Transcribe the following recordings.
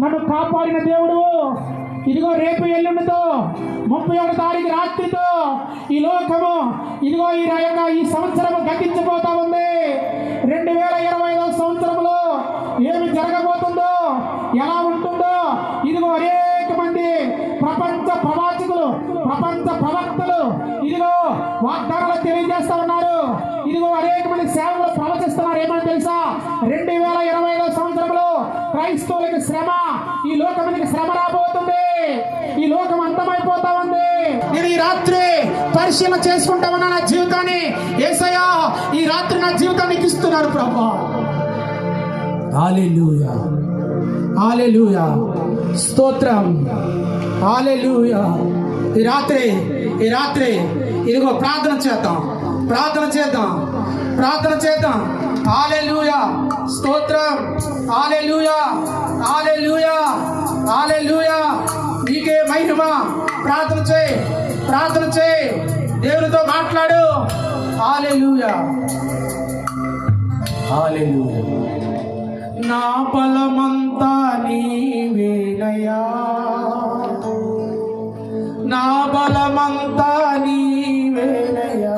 నన్ను కాపాడిన దేవుడు ఇదిగో రేపు ఎల్లుండితో 31 తారీఖు రాత్రితో ఈ లోకము ఇదిగో ఈ సంవత్సరము గతించిపోతా ఉంది. 2025వ సంవత్సరంలో ఏమి జరగబోతుందో, ఎలా ఉంటుందో ఇదిగో అనేక మంది ప్రపంచ ప్రవాచకులు, ప్రపంచ ప్రవక్తలు ఇదిగో వాగ్దానాలు తెలియజేస్తా ఉన్నారు. ఇదిగో అనేక మంది సేవలు ప్రవచిస్తున్నారు. ఏమని తెలుసా? 2025వ సంవత్సరంలో క్రైస్తవులకి శ్రమ, ఈ లోకానికి శ్రమ రాబోతుంది. ఈ లోకం అంతమైపోతా ఉంది. నేను ఈ రాత్రి పరిశీలన చేసుకుంటా ఉన్నా నా జీవితాన్ని. యేసయ్యా ఈ రాత్రి నా జీవితాన్ని ఇస్తున్నాను ప్రభువా. హల్లెలూయా, హల్లెలూయా, స్తోత్రం, హల్లెలూయా. ఈ రాత్రి ఇదిగో ప్రార్థన చేద్దాం. హల్లెలూయా, స్తోత్రం, హల్లెలూయా, హల్లెలూయా, హల్లెలూయా. నీకే మహిమ. ప్రార్థన చేయి, దేవునితో మాట్లాడు. హల్లెలూయా, హల్లెలూయా. నా బలమంతా నీవేనయ్యా, నా బలమంతా నీవేనయ్యా,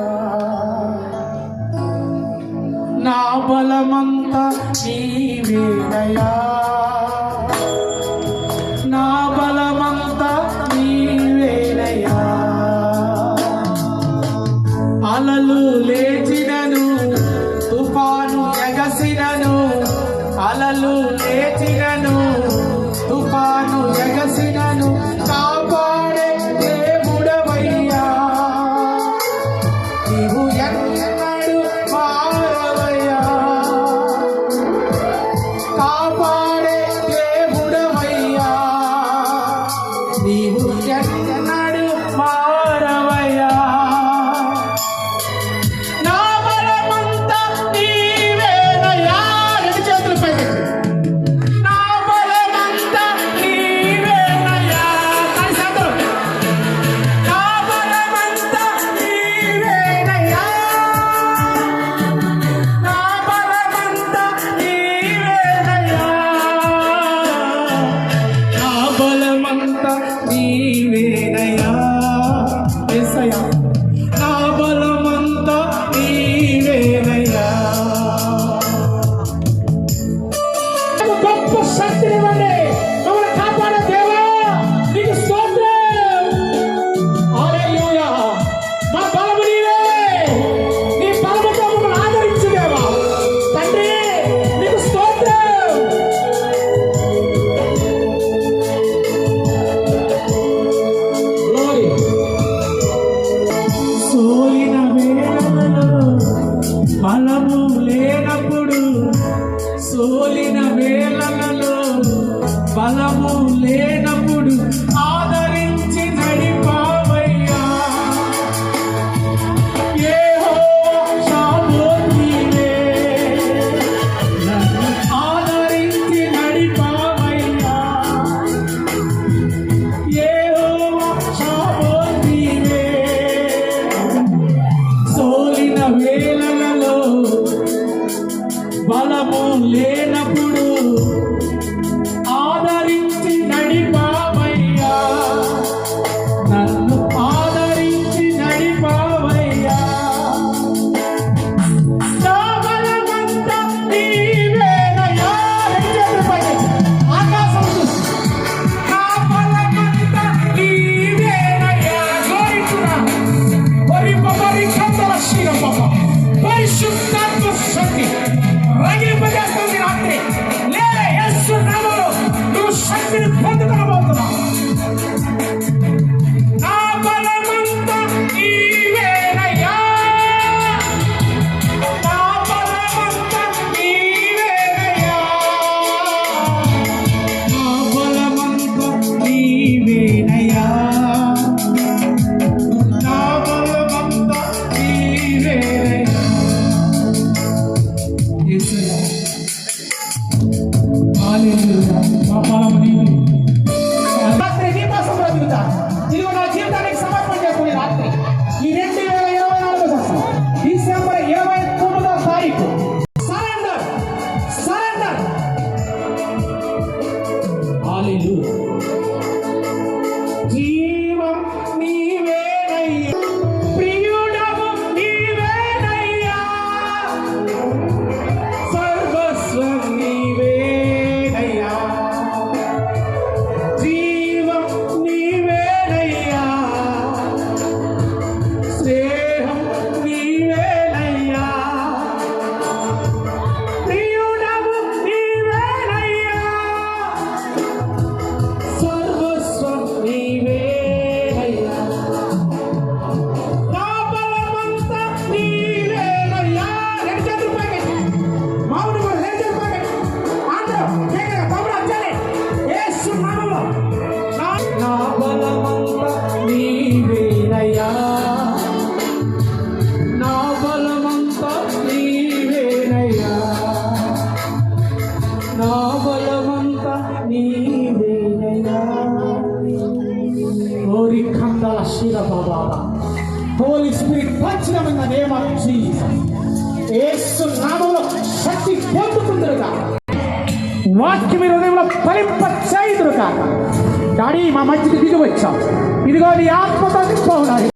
నా బలమంతా నీవేనయ్యా, నా బలమంతా నీవేనయ్యా. అలలు లేచినను, తుఫాను ఎగసినను, అలలు లేచినను, తుఫాను ఎగసినను, కాపాడే దేవుడవయ్యా. నీవు ఎన్నడు మారవయ్యా, కాపాడే దేవుడవయ్యా. నీవు ఎన్నడు మారవయ్యా. నా బలమంతా నీవేనయ్యా. రెండు చేతులు పైకి. నా బలమంతా నీవేనయ్యా. నా బలమంతా నీవేనయ్యా, నా బలమంతా నీవేనయ్యా, నా బలమంతా నీవేనయ్యా. యేసయ్యా నా బలమంతా నీవేనయ్యా. గొప్ప శక్తినివ్వండి. మమ్మల్ని కాపాడే దేవా నీకు స్తోత్రం. హల్లెలూయా. మా బలము నీవే. నీ బలముతో మమ్మల్ని ఆదరించు దేవా. తండ్రి నీకు స్తోత్రం. గ్లోరీ. సోలిన వేళలలో బలము లేనప్పుడు, సోలిన వేళలలో బలము లేనప్పుడు ఆదరించి నడిపావయ్యా. యెహోవా షాలోమ్ నీవే, నన్ను ఆదరించి నడిపావయ్యా. యెహోవా షాలోమ్ నీవే. సోలిన వేళలలో బలము లేనప్పుడు ఆదరించి నడిపా హల్లెలూయా. జీవం నీవేనయ్యా, ప్రియుడవు నీవేనయ్యా, సర్వస్వం నీవేనయ్యా. జీవం నీవేనయ్యా, స్నేహం నీవేనయ్యా, ప్రియుడవు నీవేనయ్యా, సర్వస్వం నీవేనయ్యా. నా బలమంతా నీవేనయ్యా. రెండు చేతులు పైకెత్తి. మామూలు కూడా రెండు చేతులు పైకెత్తి. అందరూ గట్టిగా తమ్ముడు వచ్చేయండి. యేసు నామములో. నా బలమంతా నీవేనయ్యా, నా బలమంతా నీవేనయ్యా, నా బలమంతా నీవేనయ్యా. Glory Kandala Shira Baba. Holy Spirit, touch them in the name of Jesus. యేసు నామములో శక్తి పొందుకుందురుగా. వాక్యం మీ హృదయంలో ఫలింప చేయుదురుగా. డాడీ మా మధ్యకి దిగి వచ్చాం. ఇదిగో నీ ఆత్మతో నింపవునాయి.